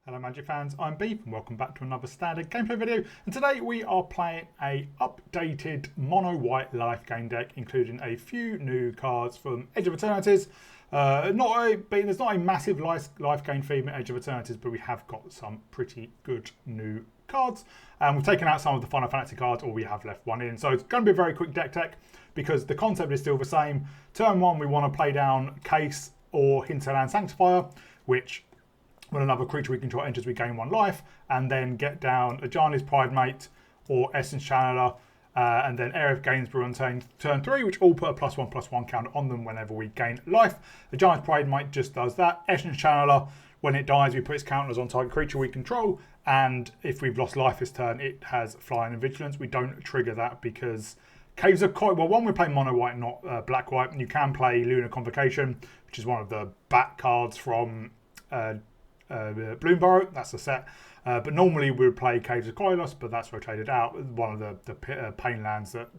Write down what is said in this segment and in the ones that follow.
Hello Magic fans, I'm Beef and welcome back to another standard gameplay video, and today we are playing a updated mono white Lifegain deck including a few new cards from Edge of Eternities. There's not a massive Lifegain theme in Edge of Eternities, but we have got some pretty good new cards, and we've taken out some of the Final Fantasy cards, or we have left one in, so it's going to be a very quick deck tech because the concept is still the same. Turn 1 we want to play down Case or Hinterland Sanctifier, which when another creature we control enters, we gain 1 life, and then get down Ajani's Pridemate or Essence Channeler, and then Aerith Gainsborough on turn 3, which all put a +1/+1 counter on them whenever we gain life. Ajani's Pridemate just does that. Essence Channeler, when it dies, we put its counters on target creature we control, and if we've lost life this turn, it has Flying and Vigilance. We don't trigger that because Caves are quite well. One, we're playing mono white, not black white, and you can play Lunar Convocation, which is one of the back cards from Bloomburrow, that's the set. But normally we would play Caves of Koilos, but that's rotated out. One of the pain lands that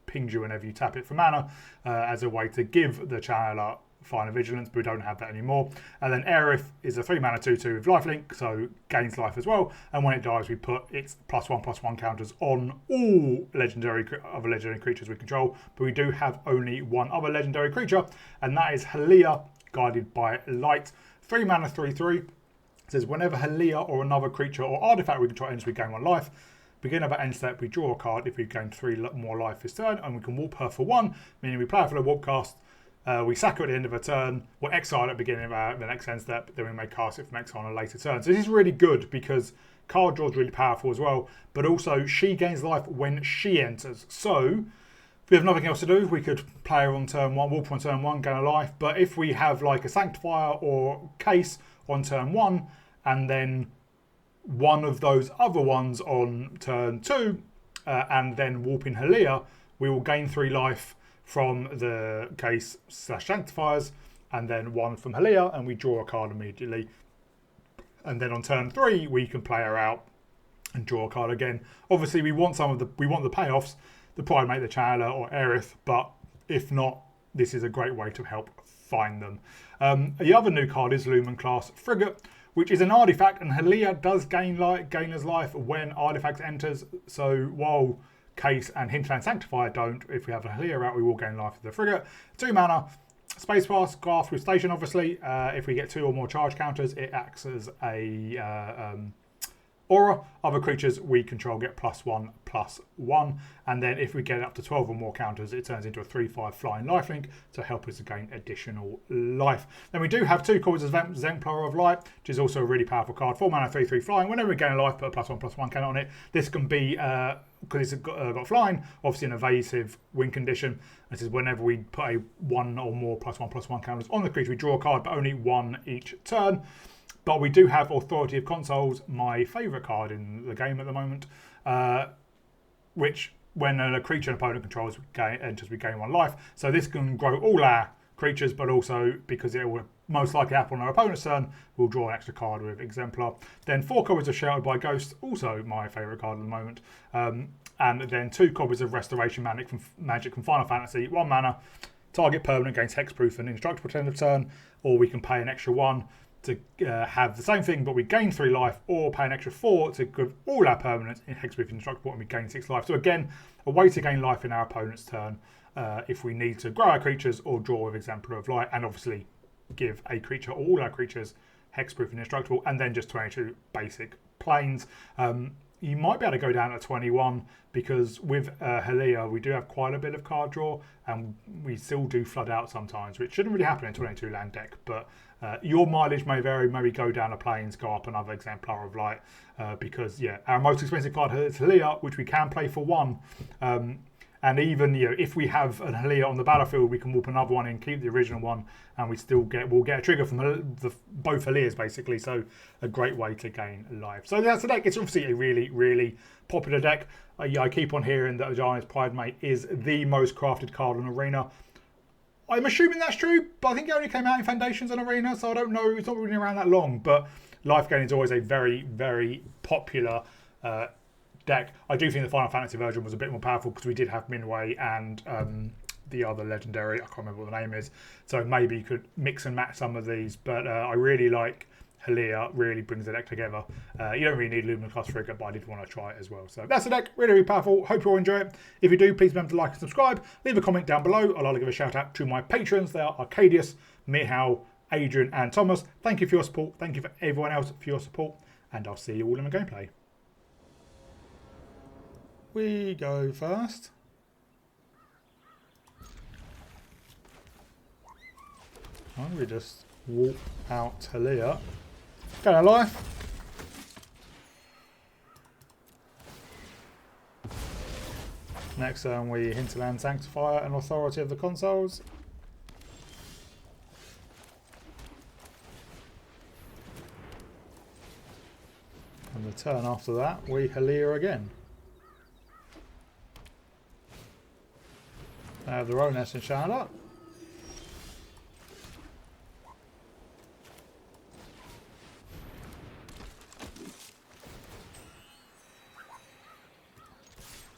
pings you whenever you tap it for mana as a way to give the Channeler Fire and Vigilance, but we don't have that anymore. And then Aerith is a 3-mana 2/2 with lifelink, so gains life as well. And when it dies, we put its +1/+1 counters on all other legendary creatures we control. But we do have only one other legendary creature, and that is Haliya, Guided by Light. 3-mana 3/3. It says whenever Haliya or another creature or artifact we control enters, we gain 1 life. Beginning of our end step, we draw a card if we gain 3 more life this turn, and we can warp her for 1, meaning we play her for the warp cast. We sack her at the end of a turn, or exile at the beginning of the next end step, then we may cast it from exile on a later turn. So this is really good because card draw is really powerful as well, but also she gains life when she enters. So if we have nothing else to do, we could play her on turn 1, warp on turn 1, gain a life. But if we have like a Sanctifier or Case on turn 1, and then one of those other ones on turn 2, and then warping Haliya, we will gain 3 life from the Case / Sanctifiers, and then 1 from Haliya, and we draw a card immediately. And then on turn 3, we can play her out and draw a card again. Obviously, we want the payoffs, the Pridemate, the Channeler, or Aerith, but if not, this is a great way to help find them. The other new card is Lumen class Frigate, which is an artifact, and Haliya does gain Gainer's life when artifacts enters. So while Case and Hinterland Sanctifier don't, if we have a Haliya out, we will gain life with the Frigate. 2-mana, Spacebar, Scarf with Station, obviously. If we get 2 or more charge counters, it acts as a aura. Other creatures we control get +1/+1, and then if we get up to 12 or more counters, it turns into a 3/5 flying lifelink to help us to gain additional life. Then we do have 2 copies of Exemplar of Light, which is also a really powerful card. 4-mana 3/3 flying. Whenever we gain a life, put a +1/+1 counter on it. This can be because it's got flying, obviously an evasive win condition. This is whenever we put a 1 or more +1/+1 counters on the creature, we draw a card, but only 1 each turn. But we do have Authority of Consoles, my favourite card in the game at the moment, which when a creature an opponent controls enters, we gain 1 life. So this can grow all our creatures, but also because it will most likely happen on our opponent's turn, we'll draw an extra card with Exemplar. Then 4 copies of Sheltered by Ghost, also my favourite card at the moment. And then 2 copies of Restoration Magic from Final Fantasy, 1 mana, target permanent gains hexproof and indestructible at the end of turn, or we can pay an extra 1 to have the same thing, but we gain 3 life, or pay an extra 4 to give all our permanents in hexproof and indestructible, and we gain 6 life. So again, a way to gain life in our opponent's turn if we need to grow our creatures or draw with Exemplar of Light, and obviously give a creature or all our creatures hexproof and indestructible, and then just 22 basic planes. You might be able to go down to 21 because with Haliya we do have quite a bit of card draw, and we still do flood out sometimes, which shouldn't really happen in a 22 land deck, but your mileage may vary. Maybe go down a planes, go up another Exemplar of Light, because yeah, our most expensive card is Haliya, which we can play for 1. And even if we have a Haliya on the battlefield, we can warp another one in, keep the original one, and we'll get a trigger from both Haliyas basically. So a great way to gain life. So that's the deck. It's obviously a really, really popular deck. I keep on hearing that Ajani's Pridemate is the most crafted card in Arena. I'm assuming that's true, but I think it only came out in Foundations and Arena, so I don't know. It's not really around that long, but Lifegain is always a very, very popular deck. I do think the Final Fantasy version was a bit more powerful because we did have Minway and the other legendary. I can't remember what the name is. So maybe you could mix and match some of these, but I really like Haliya really brings the deck together. You don't really need Lumen class Frigate, but I did want to try it as well. So that's the deck, really, really powerful. Hope you all enjoy it. If you do, please remember to like and subscribe. Leave a comment down below. I'd like to give a shout out to my patrons. They are Arcadius, Mihal, Adrian and Thomas. Thank you for your support. Thank you for everyone else for your support. And I'll see you all in the gameplay. We go first. Oh, we just walk out Haliya. Go to life. Next turn we Hinterland Sanctifier and Authority of the Consoles. And the turn after that we Haliya again. They have their own Essence Chandler.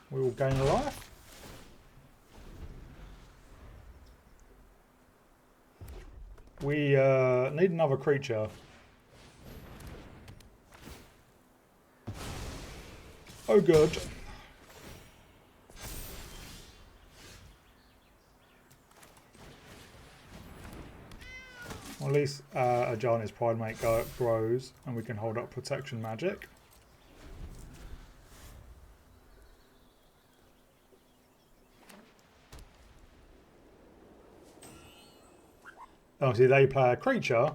We will gain a life. We need another creature. Oh good. Well, at least Ajani's Pridemate grows and we can hold up Protection Magic. Obviously they play a creature,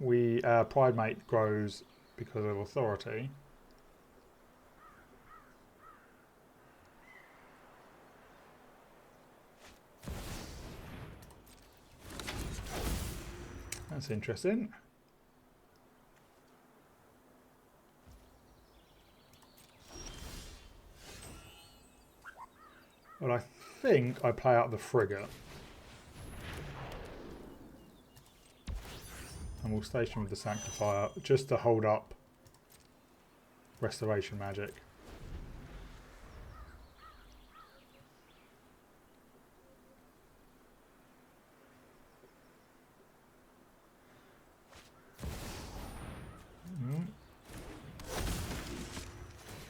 Pridemate grows because of Authority. That's interesting. Well, I think I play out the Frigate. And we'll station with the Sanctifier just to hold up Restoration Magic.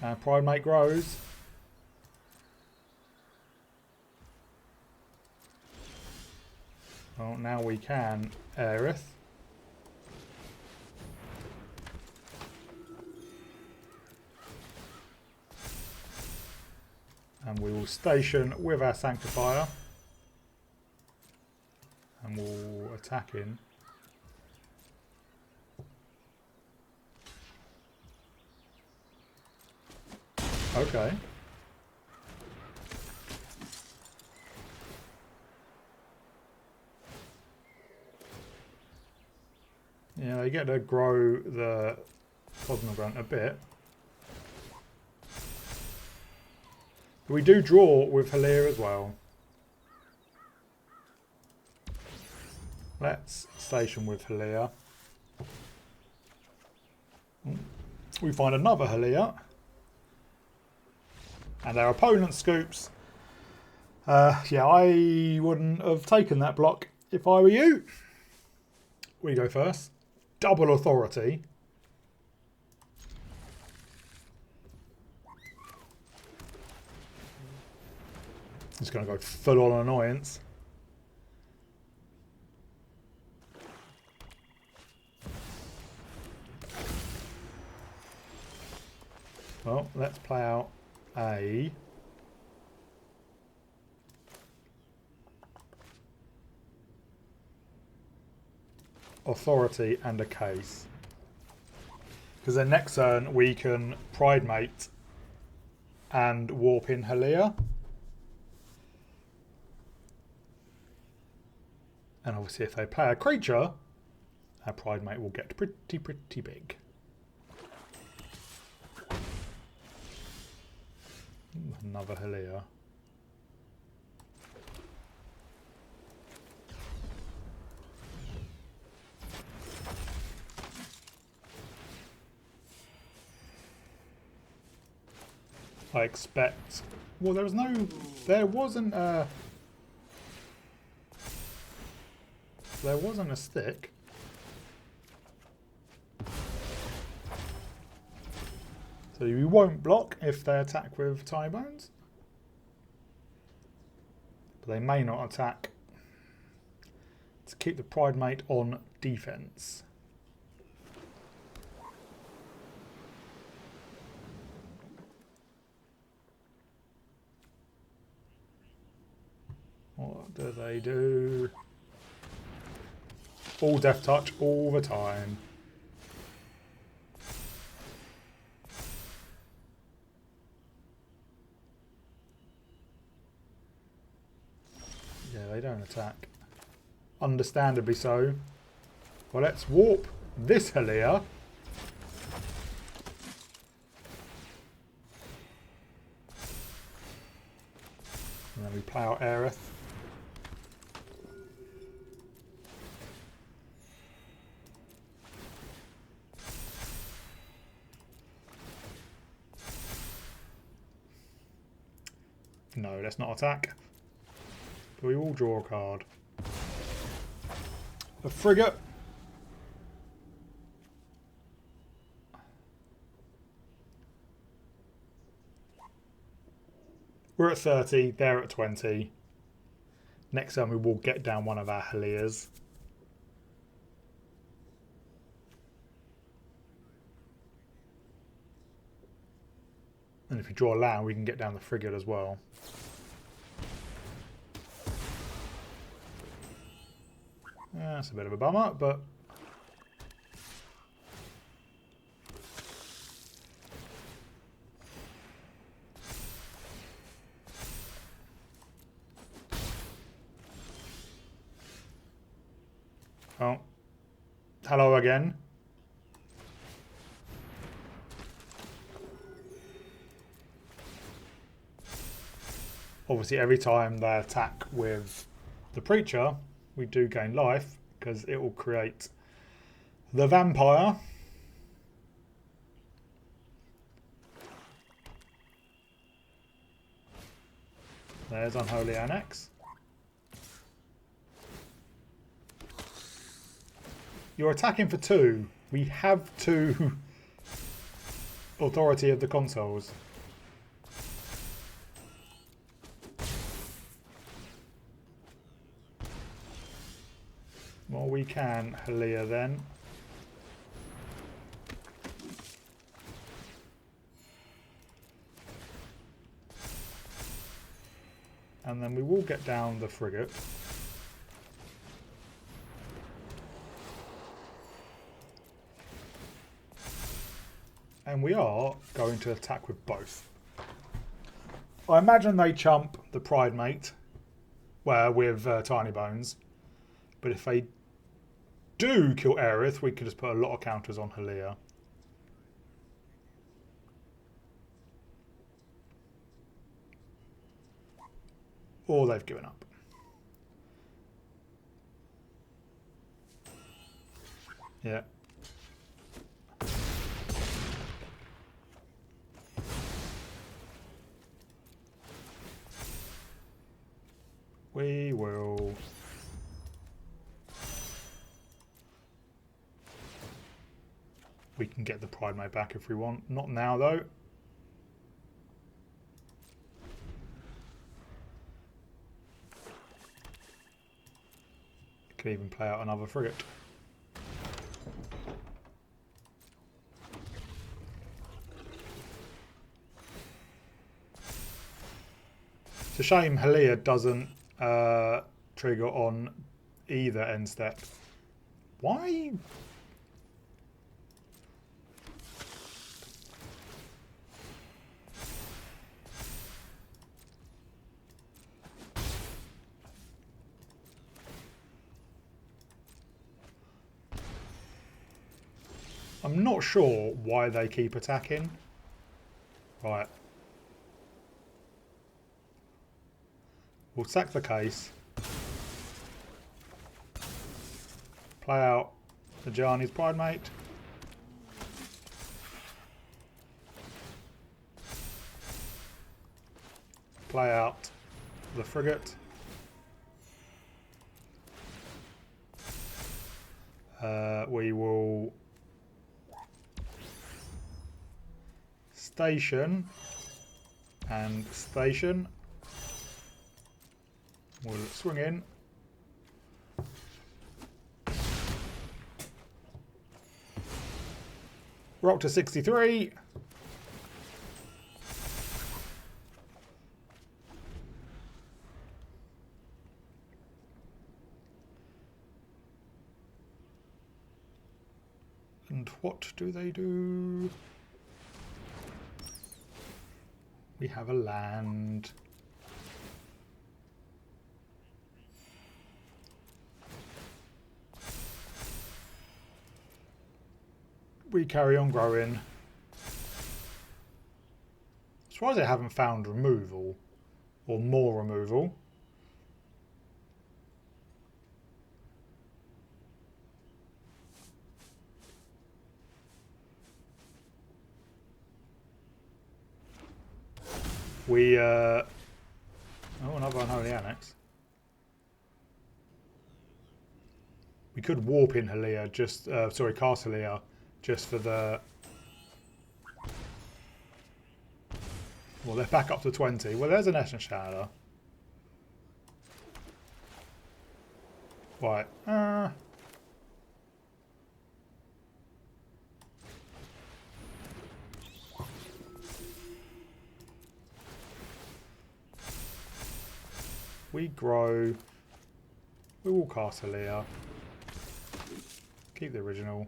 And Pridemate grows. Well, now we can Aerith. And we will station with our Sanctifier. And we'll attack in. Okay. Yeah, they get to grow the Cosmogrant a bit. We do draw with Haliya as well. Let's station with Haliya. We find another Haliya. And our opponent scoops. Yeah, I wouldn't have taken that block if I were you. We go first. Double Authority. Just going to go full on Annoyance. Well, let's play out a Authority and a Case. Because then next turn we can Pridemate and warp in Haliya. And obviously if they play a creature, our Pridemate will get pretty big. Another Haliya. I expect... Well, there was no... There wasn't a... There wasn't a stick. So we won't block if they attack with tiny bones. But they may not attack to keep the Pride Mate on defense. What do they do? All death touch all the time. Yeah, they don't attack. Understandably so. Well, let's warp this Haliya. And then we play out Aerith. No, let's not attack. But we will draw a card. A Frigate. We're at 30, they're at 20. Next time we will get down one of our Haliyas. And if we draw a land, we can get down the Frigate as well. That's a bit of a bummer, but oh, hello again. Obviously, every time they attack with the Preacher, we do gain life because it will create the Vampire. There's Unholy Annex. You're attacking for 2. We have 2 Authority of the Consoles. Well, we can Haliya then. And then we will get down the Frigate. And we are going to attack with both. I imagine they chump the Pride Mate with Tiny Bones. But if they do kill Aerith, we can just put a lot of counters on Haliya. Or they've given up. Yeah. We will... We can get the Pride Mate back if we want. Not now, though. Could even play out another Frigate. It's a shame Haliya doesn't trigger on either end step. Why? I'm not sure why they keep attacking. Right. We'll sack the case. Play out the Ajani's Pride Mate. Play out the Frigate. We will station and station. We'll swing in. We're up to 63. And what do they do? We have a land. We carry on growing. As far as they haven't found removal or more removal. We oh, another unholy annex. We could warp in Haliya, just sorry, cast Haliya, just for the. Well, they're back up to 20. Well, there's an Essence Shatter. Right. We grow. We will cast Haliya. Keep the original.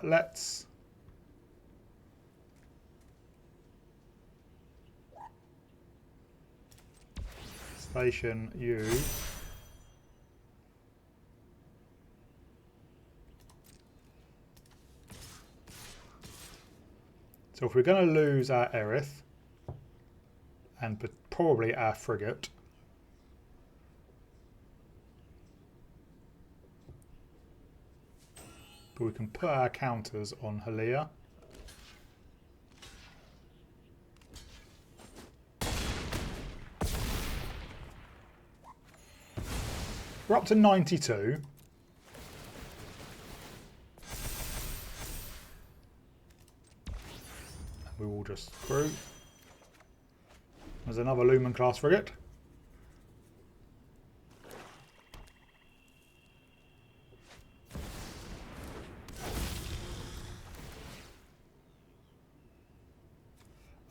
Let's station you. So if we're going to lose our Aerith and probably our Frigate, but we can put our counters on Haliya. We're up to 92. We will just screw. There's another Lumen class frigate.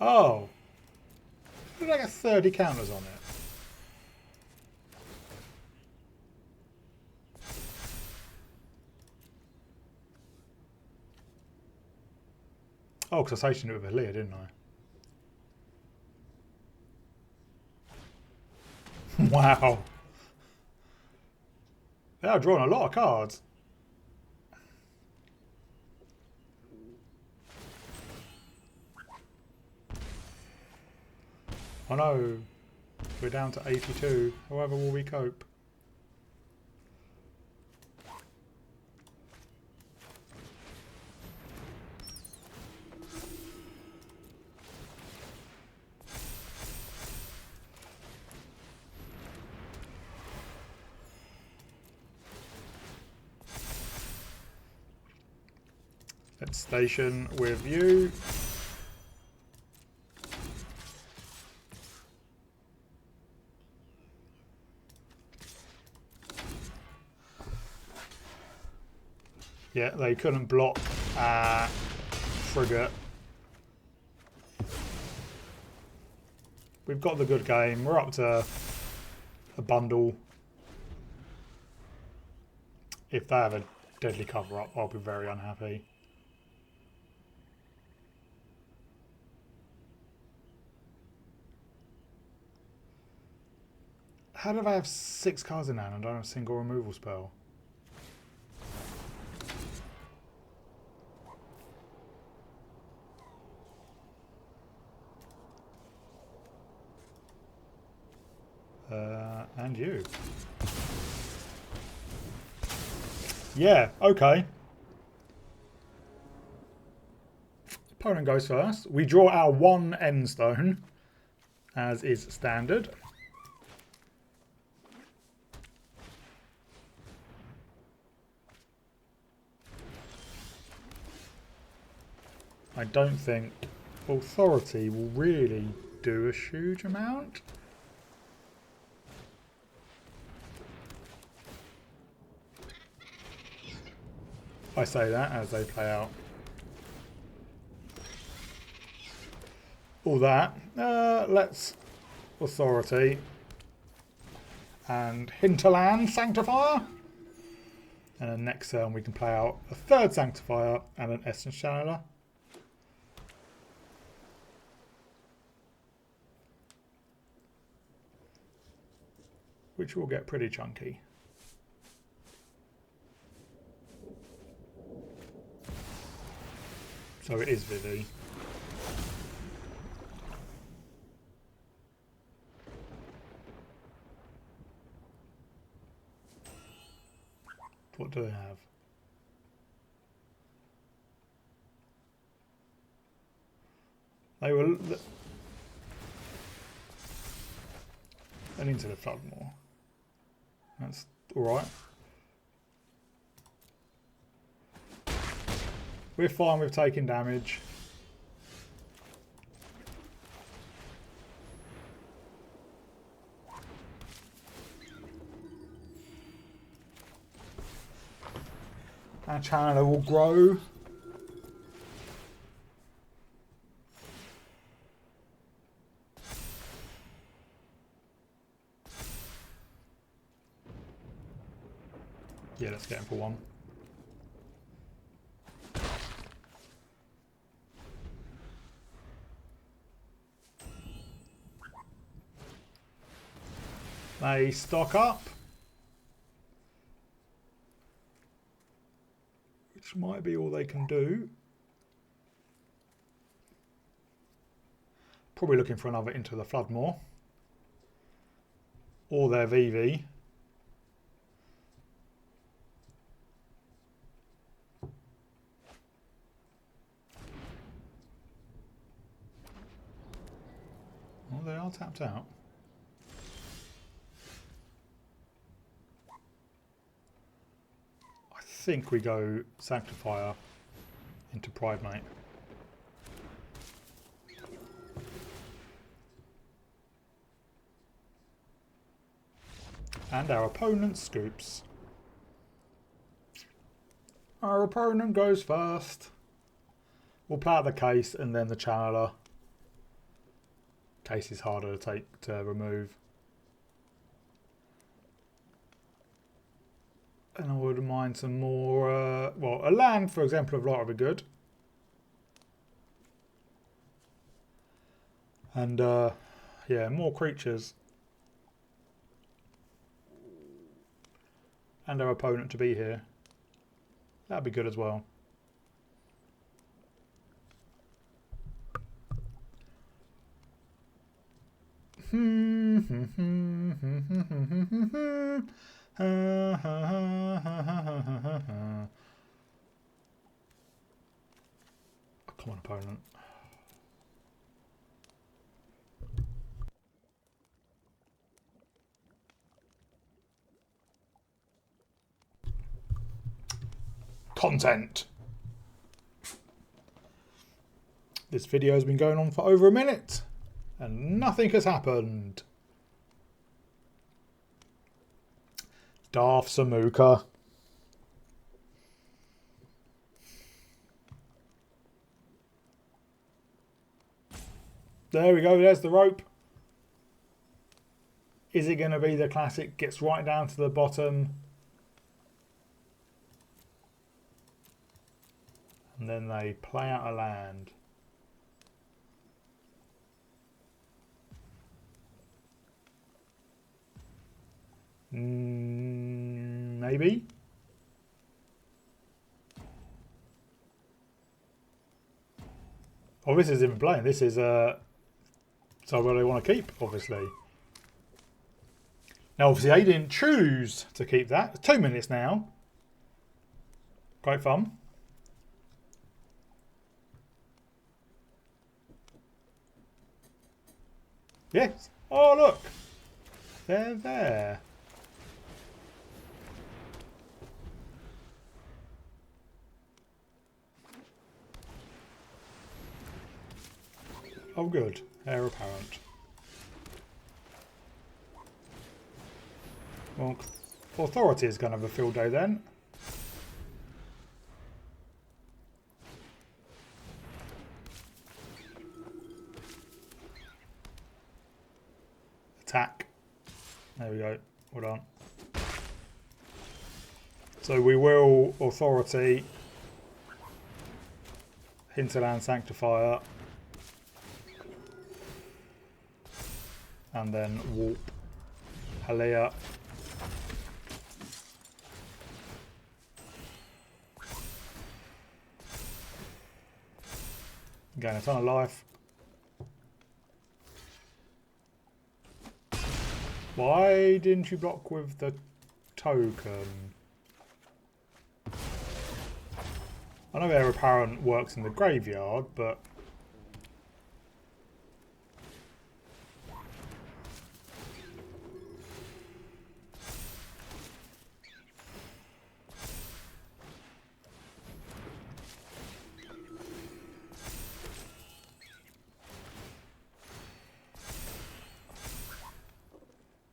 Oh, did I get 30 counters on it? Oh, because I stationed it with Haliya, didn't I? Wow. They are drawing a lot of cards. I know. We're down to 82. However will we cope? Let's station with you. Yeah, they couldn't block Frigate. We've got the good game. We're up to a bundle. If they have a deadly cover-up, I'll be very unhappy. How do I have 6 cards in hand and don't have a single removal spell? And you. Yeah, okay. Opponent goes first. We draw our 1 end stone, as is standard. I don't think authority will really do a huge amount. I say that as they play out all that. Let's authority and hinterland sanctifier, and then next turn we can play out a third sanctifier and an essence channeler. Which will get pretty chunky. So it is Vivi. What do they have? They were and into the flood more. That's alright. We're fine with taking damage. Our channeler will grow. Yeah, let's get him for one. They stock up. Which might be all they can do. Probably looking for another Into the Flood more. Or their VV. Well, they are tapped out. I think we go Sanctifier into Pride Mate. And our opponent scoops. Our opponent goes first. We'll play out the case and then the channeler. Case is harder to remove. And I wouldn't mind some more, well, a land, for example, of light would be good. And, yeah, more creatures. And our opponent to be here. That'd be good as well. Come on, opponent. Content. This video has been going on for over a minute and nothing has happened. Darth Samuka. There we go, there's the rope. Is it going to be the classic, gets right down to the bottom? And then they play out a land. Maybe. Oh, this is even playing. This is so what they want to keep, obviously. Now, obviously, they didn't choose to keep that. It's 2 minutes now. Great fun. Yes. Oh, look. They're there. Oh good, heir apparent. Well, authority is going to have a field day then. Attack. There we go. Hold on. So we will authority, Hinterland Sanctifier, and then warp Haliya. Gain a ton of life. Why didn't you block with the token? I know heir apparent works in the graveyard, but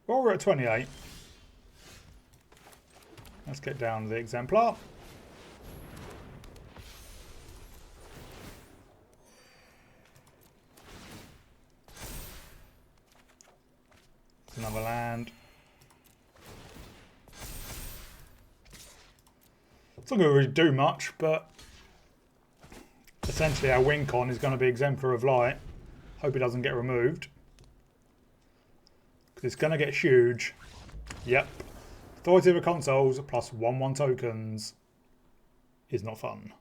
well, we're at 28. Let's get down to the exemplar. Another land. It's not going to really do much, but essentially our win con is going to be Exemplar of Light. Hope it doesn't get removed. Because it's going to get huge. Yep. Authority of the consoles plus 1/1 tokens is not fun.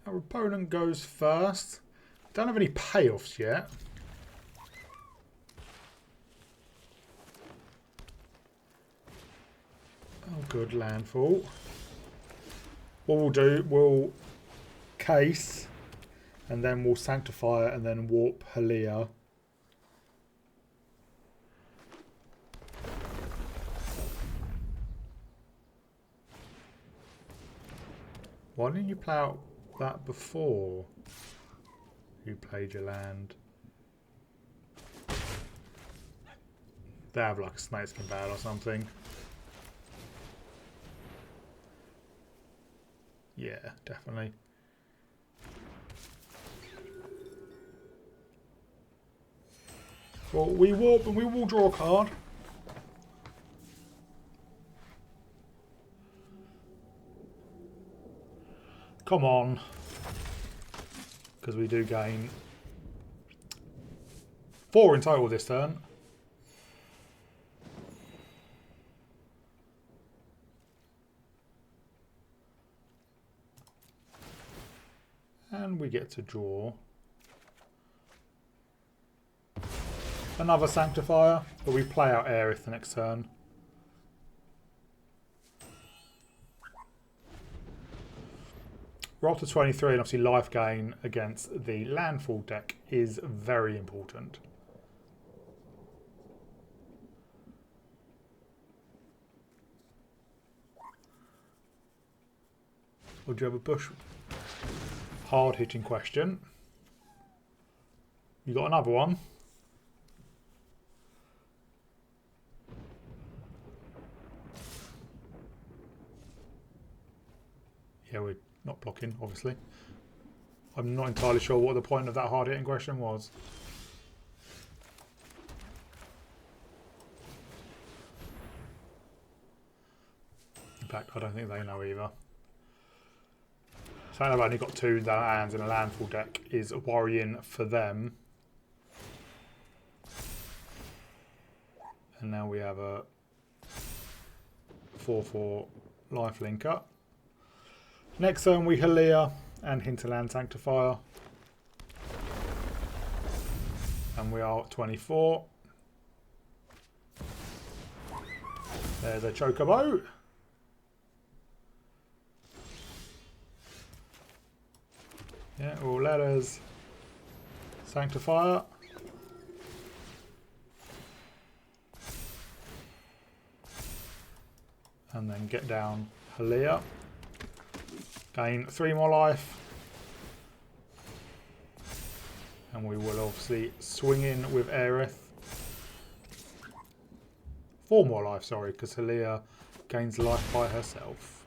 Our opponent goes first. Don't have any payoffs yet. Oh, good landfall. What we'll do, we'll case, and then we'll sanctify it, and then warp Haliya. Why didn't you play out that before you played your land? They have like a snakeskin battle or something. Yeah, definitely. Well, we warp and we will draw a card. Come on. Because we do gain 4 in total this turn. And we get to draw another Sanctifier, but we play out Aerith the next turn. We're up to 23, and obviously Lifegain against the landfall deck is very important. Would you have a bush? Hard hitting question. You got another one? Yeah, we're not blocking, obviously. I'm not entirely sure what the point of that hard hitting question was. In fact, I don't think they know either. So I've only got 2 lands in a landfall deck is worrying for them. And now we have a 4/4 lifelinker. Next turn we Haliya and Hinterland Sanctifier. And we are at 24. There's a Chocobo. Yeah, all letters. Sanctifier. And then get down Haliya. Gain 3 more life. And we will obviously swing in with Aerith. 4 more life, sorry, because Haliya gains life by herself.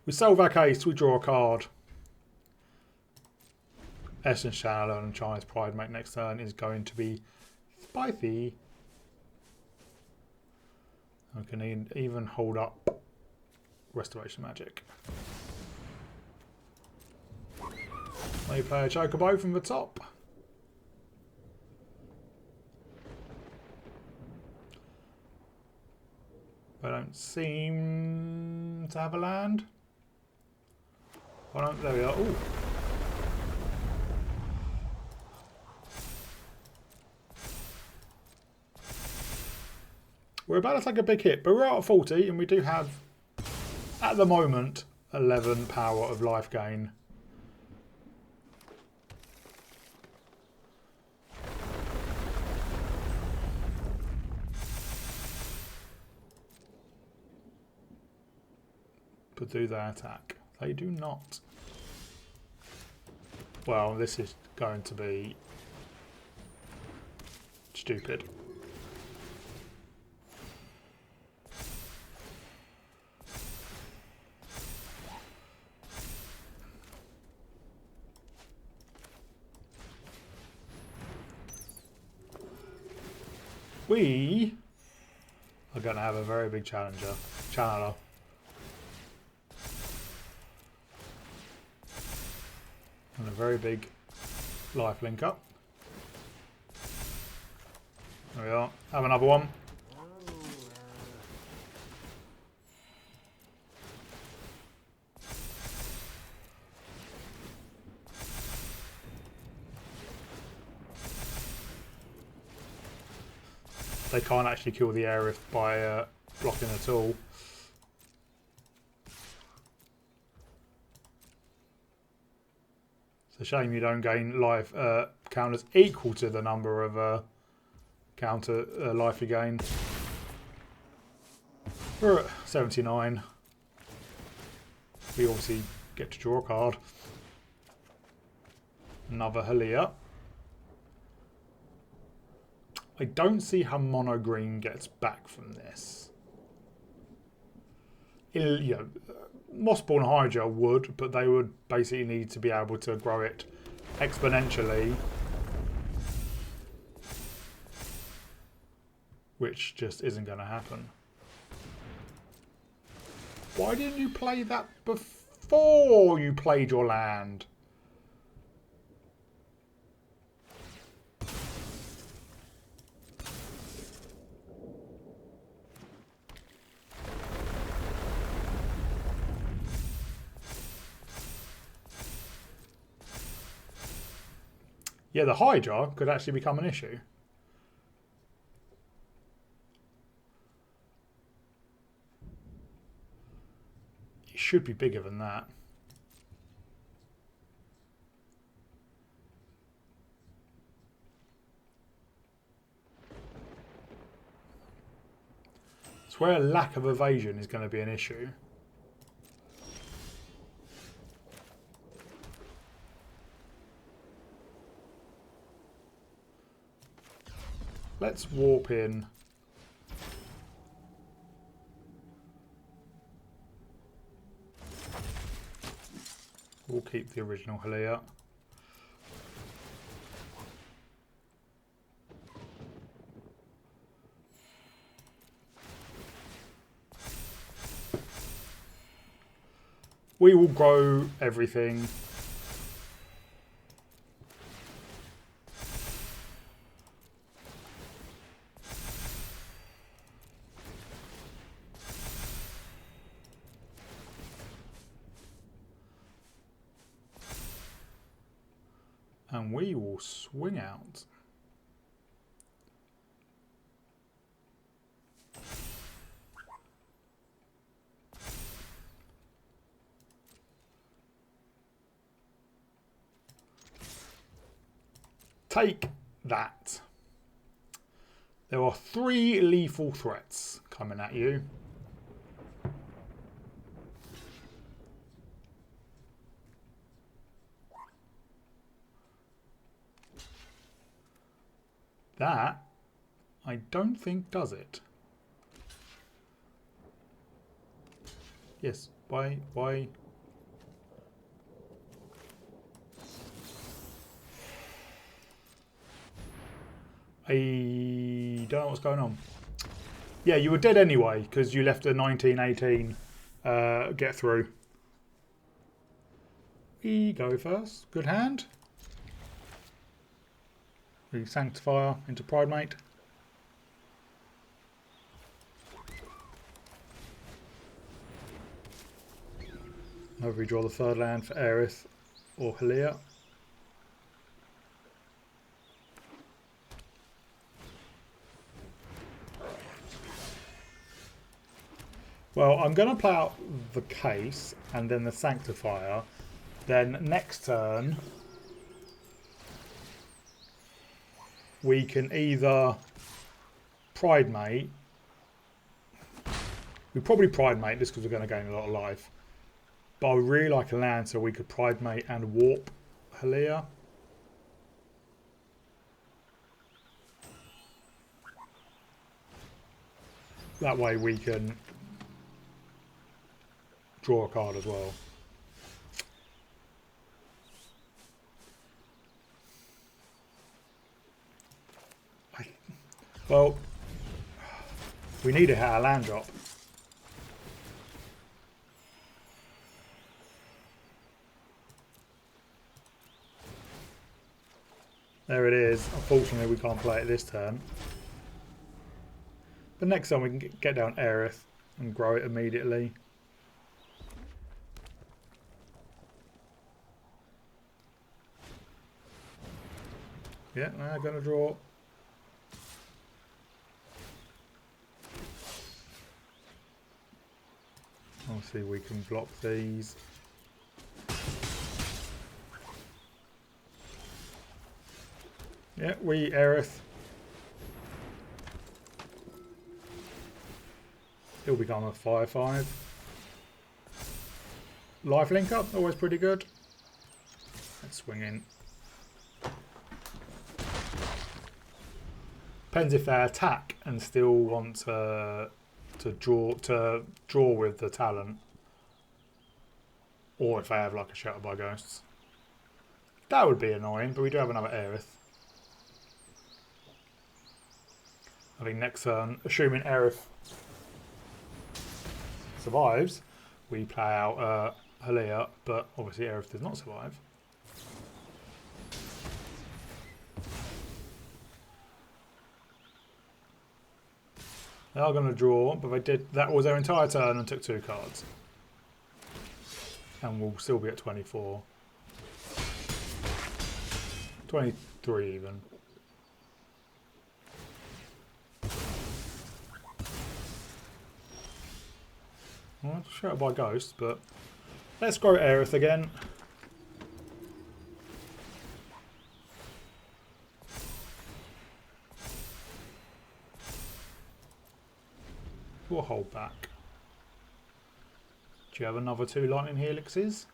We solve our case, we draw a card. Essence Channeler and China's Pride Mate next turn is going to be spicy. I can even hold up Restoration Magic. May play a Chocobo from the top. I don't seem to have a land. There we are. Ooh. We're about to take a big hit, but we're out at 40 and we do have, at the moment, 11 power of life gain. But do they attack? They do not. Well, this is going to be stupid. We are going to have a very big channeler. And a very big life link up. There we are. Have another one. They can't actually kill the Aerith by blocking at all. It's a shame you don't gain life counters equal to the number of counter life you gain. We're at 79. We obviously get to draw a card. Another Haliya. I don't see how mono green gets back from this. Mossborn Hydra would, but they would basically need to be able to grow it exponentially, which just isn't going to happen. Why didn't you play that before you played your land? Yeah, the Hydra could actually become an issue. It should be bigger than that. It's where a lack of evasion is going to be an issue. Let's warp in. We'll keep the original Haliya. We will grow everything. And we will swing out. Take that. There are 3 lethal threats coming at you. That, I don't think does it. Yes, why? I don't know what's going on. Yeah, you were dead anyway because you left a 1918 get through. We go first. Good hand. We Sanctifier into Pridemate. However, we draw the third land for Aerith or Haliya. Well, I'm going to play out the Case and then the Sanctifier. Then next turn, we can either Pridemate. We probably Pridemate this because we're going to gain a lot of life. But I would really like a land so we could Pridemate and warp Haliya. That way we can draw a card as well. Well, we need to hit our land drop. There it is. Unfortunately, we can't play it this turn. But next time we can get down Aerith and grow it immediately. Yeah, now I'm going to draw. Obviously we can block these. Yeah, we Aerith. He'll become a 5/5. Life link up, always pretty good. Let's swing in. Depends if they attack and still want to draw with the talent, or if they have like a Shattered by Ghosts. That would be annoying, but we do have another Aerith. I think next turn, assuming Aerith survives, we play out Haliya, but obviously Aerith does not survive. They are going to draw, but they did. That was their entire turn and took 2 cards. And we'll still be at 24. 23 even. Well, Shattered by Ghosts, but let's grow Aerith again. We'll hold back. Do you have another 2 lightning helixes?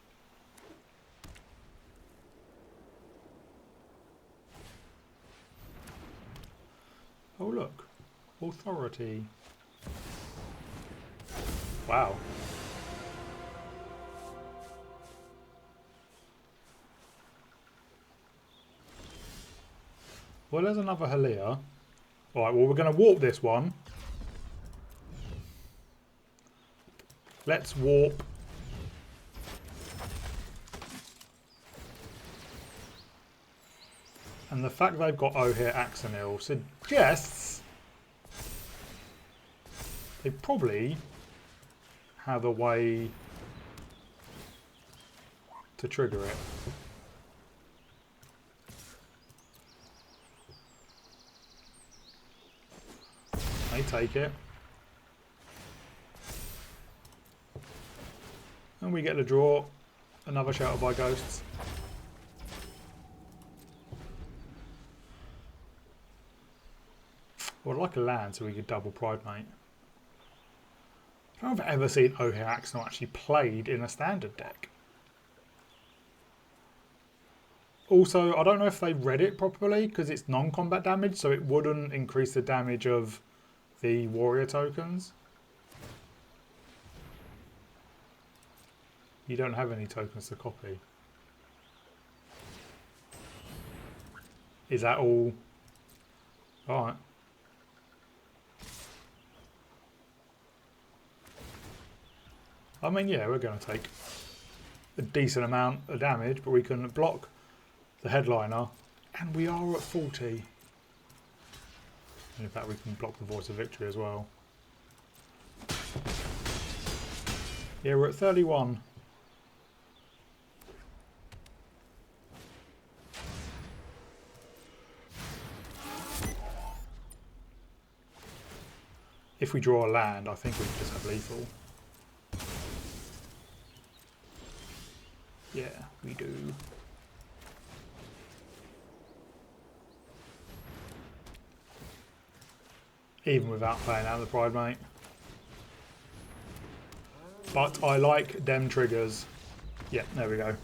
Oh look, authority. Wow. Well, there's another Haliya. Alright, well we're going to warp this one. Let's warp. And the fact they've got O'Hare Axonil suggests they probably have a way to trigger it. They take it. And we get to draw another Shattered by Ghosts. I would like a land so we could double Pridemate. I don't know if I've ever seen O'Hare Axonil actually played in a standard deck. Also, I don't know if they read it properly because it's non-combat damage, so it wouldn't increase the damage of the warrior tokens. You don't have any tokens to copy. Is that all? Alright. I mean, yeah, we're going to take a decent amount of damage, but we can block the headliner, and we are at 40. And in fact, we can block the Voice of Victory as well. Yeah, we're at 31. If we draw a land, I think we can just have lethal. Yeah, we do. Even without playing out the Pride Mate. But I like dem triggers. Yeah, there we go.